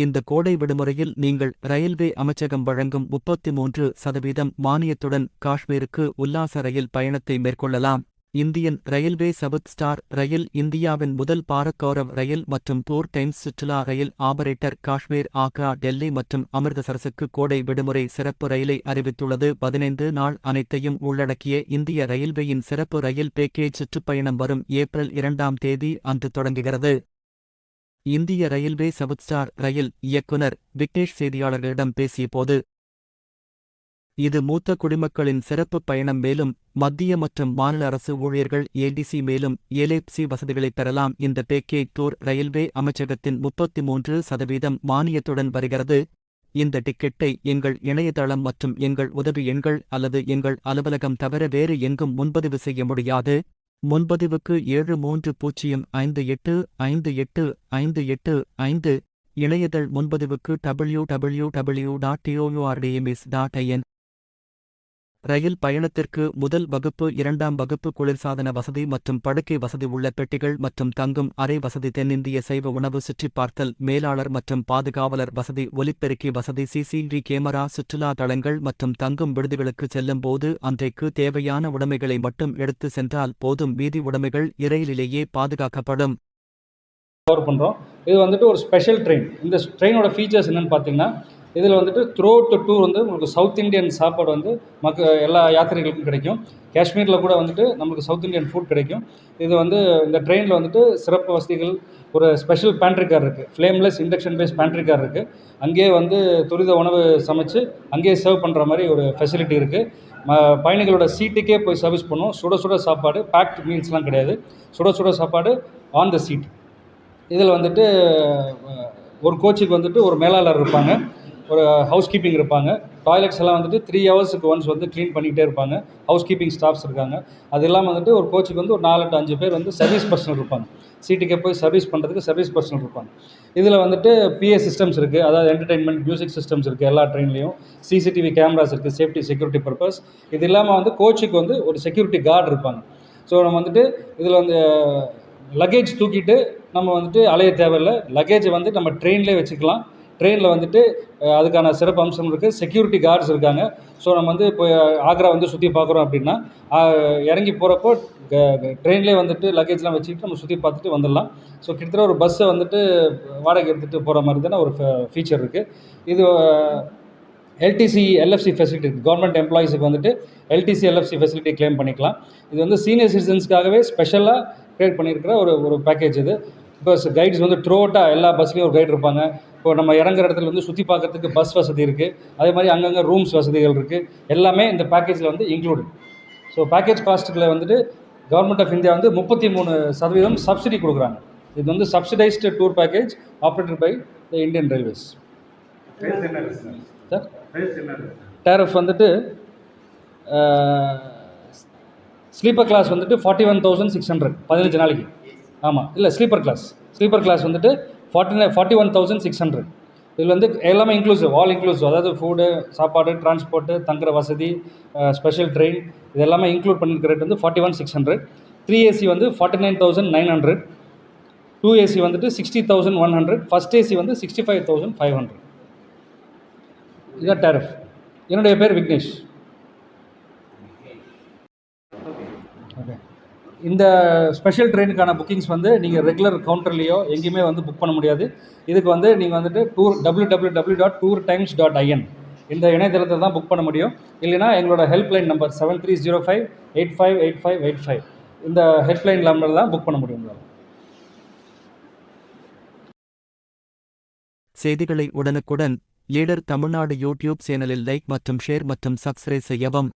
இந்த கோடை விடுமுறையில் நீங்கள் ரயில்வே அமைச்சகம் வழங்கும் 33% மானியத்துடன் காஷ்மீருக்கு உல்லாச ரயில் பயணத்தை மேற்கொள்ளலாம். இந்தியன் ரயில்வே சவுத் ஸ்டார் ரயில் இந்தியாவின் முதல் பாரத் கௌரவ் ரயில் மற்றும் 4 டைம்ஸ் சுற்றுலா ரயில் ஆபரேட்டர் காஷ்மீர், ஆக்ரா, டெல்லி மற்றும் அமிர்தசரஸுக்கு கோடை விடுமுறை சிறப்பு ரயிலை அறிவித்துள்ளது. 15 நாள் அனைத்தையும் உள்ளடக்கிய இந்திய ரயில்வேயின் சிறப்பு ரயில் பேக்கேஜ் சுற்றுப்பயணம் வரும் ஏப்ரல் 2ஆம் தேதி அன்று தொடங்குகிறது. இந்திய ரயில்வே சவுத் ஸ்டார் ரயில் இயக்குனர் விக்னேஷ் செய்தியாளர்களிடம் பேசியபோது, இது மூத்த குடிமக்களின் சிறப்பு பயணம். மேலும் மத்திய மற்றும் மாநில அரசு ஊழியர்கள் ஏடிசி மேலும் ஏலேப்சி வசதிகளை பெறலாம். இந்த பேக்கேஜ் டூர் ரயில்வே அமைச்சகத்தின் 33% மானியத்துடன் வருகிறது. இந்த டிக்கெட்டை எங்கள் இணையதளம் மற்றும் எங்கள் உதவி எண்கள் அல்லது எங்கள் அலுவலகம் தவிர வேறு எங்கும் முன்பதிவு செய்ய முடியாது. முன்பதிவுக்கு 7350585858. இணையதள் முன்பதிவுக்கு www.tourdms.in. ரயில் பயணத்திற்கு முதல் வகுப்பு, 2ஆம் வகுப்பு, குளிர்சாதன வசதி மற்றும் படுக்கை வசதி உள்ள பெட்டிகள் மற்றும் தங்கும் அறை வசதி, தென்னிந்திய சைவ உணவு, சுற்றிப் பார்த்தல், மேலாளர் மற்றும் பாதுகாவலர் வசதி, ஒலிபெருக்கி வசதி, சிசிடிவி கேமரா, சுற்றுலா தளங்கள் மற்றும் தங்கும் விடுதிகளுக்கு செல்லும் போது அன்றைக்கு தேவையான உடைமைகளை மட்டும் எடுத்து சென்றால் போதும். மீதி உடைமைகள் இரயிலிலேயே பாதுகாக்கப்படும். கவர் பண்ணுறோம். இது வந்துட்டு ஒரு ஸ்பெஷல் ட்ரெயின். இந்த ட்ரெயினோட ஃபீச்சர்ஸ் என்னென்னு பார்த்தீங்கன்னா, இதில் வந்துட்டு த்ரூ அவுட் த டூர் வந்து உங்களுக்கு சவுத் இண்டியன் சாப்பாடு வந்து எல்லா யாத்திரைகளுக்கும் கிடைக்கும். காஷ்மீரில் கூட வந்துட்டு நம்மளுக்கு சவுத் இண்டியன் ஃபுட் கிடைக்கும். இது வந்து இந்த ட்ரெயினில் வந்துட்டு சிறப்பு வசதிகள், ஒரு ஸ்பெஷல் பேண்ட்ரி கார் இருக்குது, flameless induction base pantry car இருக்குது. அங்கேயே வந்து துரித உணவு சமைச்சு அங்கேயே சர்வ் பண்ணுற மாதிரி ஒரு ஃபெசிலிட்டி இருக்குது. பயணிகளோட சீட்டுக்கே போய் சர்வீஸ் பண்ணுவோம். சுட சுட சாப்பாடு, பேக்ட் மீல்ஸ்லாம் கிடையாது, சுட சுட சாப்பாடு ஆன் த சீட். இதில் வந்துட்டு ஒரு கோச்சுக்கு வந்துட்டு ஒரு மேலாளர் இருப்பாங்க, ஒரு ஹவுஸ் கீப்பிங் இருப்பாங்க. டாய்லெட்ஸ் எல்லாம் வந்துட்டு 3 ஹவர்ஸுக்கு ஒன்ஸ் வந்து க்ளீன் பண்ணிகிட்டே இருப்பாங்க. ஹவுஸ் கீப்பிங் ஸ்டாஃப்ஸ் இருக்காங்க. அது இல்லாமல் வந்துட்டு ஒரு கோச்சுக்கு வந்து ஒரு 4 to 5 பேர் வந்து சர்வீஸ் பர்சனல் இருப்பாங்க. சீட்டுக்கே போய் சர்வீஸ் பண்ணுறதுக்கு சர்வீஸ் பர்சனல் இருப்பாங்க. இதில் வந்துட்டு பிஏ சிஸ்டம்ஸ் இருக்குது, அதாவது என்டர்டெயின்மெண்ட் மியூசிக் சிஸ்டம்ஸ் இருக்குது எல்லா ட்ரெயின்லேயும். சிசிடிவி கேமராஸ் இருக்குது, சேஃப்டி செக்யூரிட்டி பர்பஸ். இது இல்லாமல் வந்து கோச்சுக்கு வந்து ஒரு செக்யூரிட்டி கார்டு இருப்பாங்க. ஸோ நம்ம வந்துட்டு இதில் வந்து லக்கேஜ் தூக்கிட்டு நம்ம வந்துட்டு அலைய தேவையில்லை. லக்கேஜை வந்து நம்ம ட்ரெயின்லேயே வச்சுக்கலாம். ட்ரெயினில் வந்துட்டு அதுக்கான சிறப்பு அம்சம் இருக்குது, செக்யூரிட்டி கார்ட்ஸ் இருக்காங்க. ஸோ நம்ம வந்து இப்போ ஆக்ரா வந்து சுற்றி பார்க்குறோம் அப்படின்னா இறங்கி போகிறப்போ ட்ரெயின்லேயே வந்துட்டு லக்கேஜ்லாம் வச்சுக்கிட்டு நம்ம சுற்றி பார்த்துட்டு வந்துடலாம். ஸோ கிட்டத்தட்ட ஒரு பஸ்ஸை வந்துட்டு வாடகை எடுத்துகிட்டு போகிற மாதிரி தானே ஒரு ஃபீச்சர் இருக்குது. இது எல்டிசி எல்எஃப்சி ஃபெசிலிட்டி இருக்குது. கவர்மெண்ட் எம்ப்ளாயீஸுக்கு வந்துட்டு எல்டிசி எல்எஃப்சி ஃபெசிலிட்டி கிளைம் பண்ணிக்கலாம். இது வந்து சீனியர் சிட்டிசன்ஸ்க்காகவே ஸ்பெஷலாக க்ரியேட் பண்ணியிருக்கிற ஒரு பேக்கேஜ் இது. பிகாஸ் கைட்ஸ் வந்து த்ரூ அவுட்டாக எல்லா பஸ்லேயும் ஒரு கைடு இருப்பாங்க. இப்போ நம்ம இறங்குற இடத்துல வந்து சுற்றி பார்க்கறதுக்கு பஸ் வசதி இருக்குது. அதே மாதிரி அங்கங்கே ரூம்ஸ் வசதிகள் இருக்குது. எல்லாமே இந்த பேக்கேஜில் வந்து இன்க்ளூடட். ஸோ பேக்கேஜ் காஸ்ட்டுகளை வந்துட்டு கவர்மெண்ட் ஆஃப் இந்தியா வந்து 33% சப்சிடி கொடுக்குறாங்க. இது வந்து subsidised tour package operated by the Indian Railways. Sir tariff வந்துட்டு ஸ்லீப்பர் கிளாஸ் வந்துட்டு 41,600 15 நாளைக்கு. ஆமாம், இல்லை ஸ்லீப்பர் கிளாஸ் வந்துட்டு 41,600. இதில் வந்து எல்லாமே இன்க்ளூசிவ், ஆல் இன்க்ளூசிவ், அதாவது ஃபுட்டு, சாப்பாடு, டிரான்ஸ்போர்ட்டு, தங்குற வசதி, ஸ்பெஷல் ட்ரெயின், இது எல்லாமே இன்க்ளூட் பண்ணியிருக்க ரேட் வந்து 41,600. 3AC வந்து 49,900. 2AC வந்துட்டு 60,100. ஃபஸ்ட் ஏசி வந்து 65,500. இதுதான் டேரிஃப். என்னுடைய பேர் விக்னேஷ். ஓகே, இந்த ஸ்பெஷல் ட்ரெயினுக்கான புக்கிங்ஸ் வந்து நீங்கள் ரெகுலர் கவுண்டர்லேயோ எங்கேயுமே வந்து புக் பண்ண முடியாது. இதுக்கு வந்து நீங்கள் வந்துட்டு www.tourtimes.in இந்த இணையதளத்தில் தான் புக் பண்ண முடியும். இல்லைனா எங்களோட ஹெல்ப்லைன் நம்பர் 7305858585 இந்த ஹெல்ப்லைன் நம்பர் தான் புக் பண்ண முடியும். செய்திகளை உடனுக்குடன் லீடர் தமிழ்நாடு யூடியூப் சேனலில் லைக் மற்றும் ஷேர் மற்றும் சப்ஸ்கிரைப் செய்யவும்.